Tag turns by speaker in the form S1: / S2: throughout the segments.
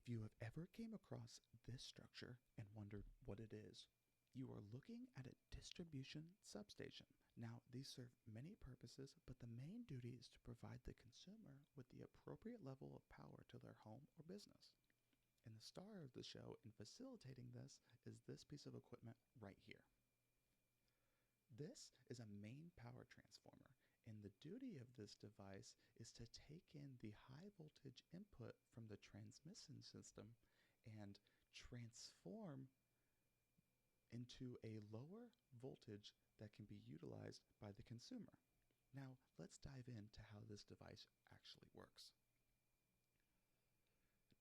S1: If you have ever came across this structure and wondered what it is, you are looking at a distribution substation. Now, these serve many purposes, but the main duty is to provide the consumer with the appropriate level of power to their home or business. And the star of the show in facilitating this is this piece of equipment right here. This is a main power transformer, and the duty of this device is to take in the high voltage input from the transmission system and transform into a lower voltage that can be utilized by the consumer. Now, let's dive into how this device actually works.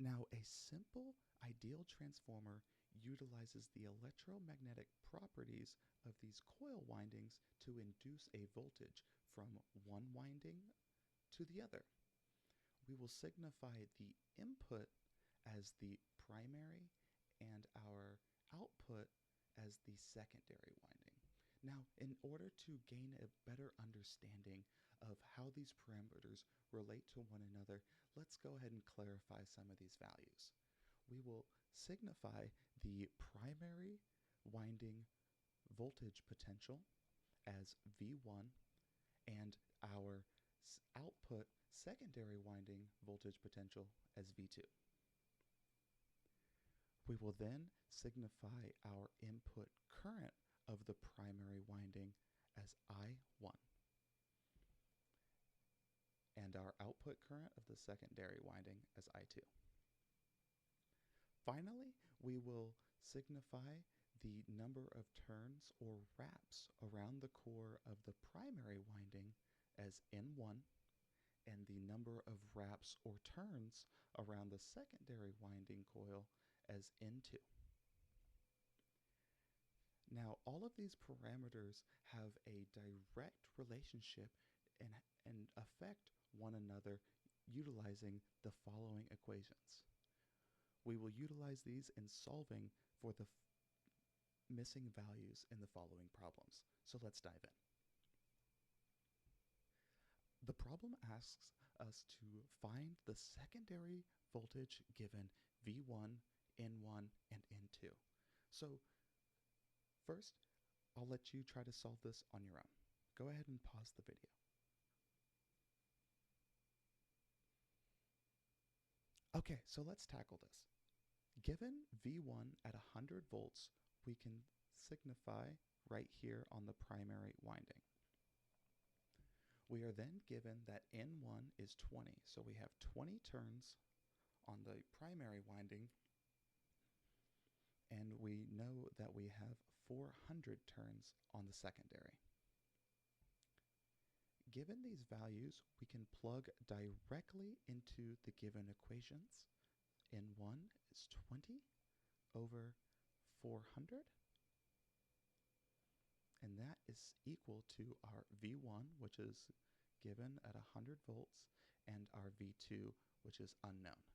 S1: Now, a simple ideal transformer utilizes the electromagnetic properties of these coil windings to induce a voltage from one winding to the other. We will signify the input as the primary and our output as the secondary winding. Now, in order to gain a better understanding of how these parameters relate to one another, let's go ahead and clarify some of these values. We will signify the primary winding voltage potential as V1 and our output secondary winding voltage potential as V2. We will then signify our input current of the primary winding as I1 and our output current of the secondary winding as I2. Finally, we will signify the number of turns or wraps around the core of the primary winding as N1 and the number of wraps or turns around the secondary winding coil as N2. Now, all of these parameters have a direct relationship and affect one another utilizing the following equations. We will utilize these in solving for the missing values in the following problems. So let's dive in. The problem asks us to find the secondary voltage given V1, N1, and N2. So first, I'll let you try to solve this on your own. Go ahead and pause the video. Okay, so let's tackle this. Given V1 at 100 volts, we can signify right here on the primary winding. We are then given that N1 is 20, so we have 20 turns on the primary winding, and we know that we have 400 turns on the secondary. Given these values, we can plug directly into the given equations. N1 is 20 over 400, and that is equal to our V1, which is given at 100 volts, and our V2, which is unknown.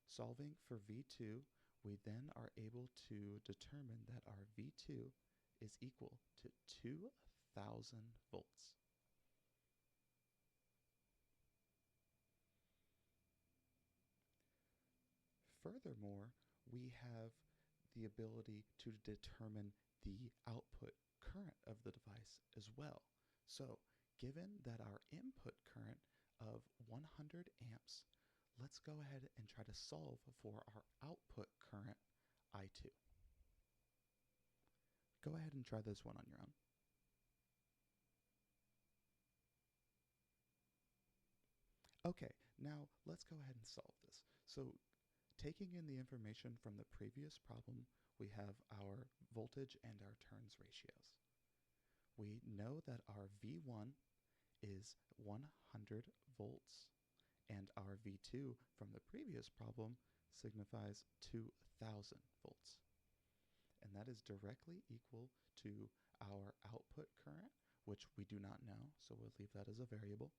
S1: Solving for V2, we then are able to determine that our V2 is equal to 2,000 volts. Furthermore, we have the ability to determine the output current of the device as well. So, given that our input current of 100 amps, let's go ahead and try to solve for our output current I2. Go ahead and try this one on your own. Okay, now let's go ahead and solve this. So, taking in the information from the previous problem, we have our voltage and our turns ratios. We know that our V1 is 100 volts, and our V2 from the previous problem signifies 2,000 volts. And that is directly equal to our output current, which we do not know, so we'll leave that as a variable,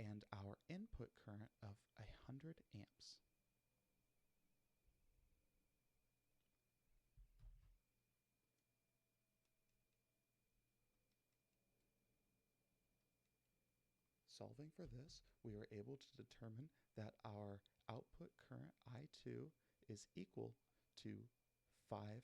S1: and our input current of 100 amps. solving for this, we are able to determine that our output current I2 is equal to 5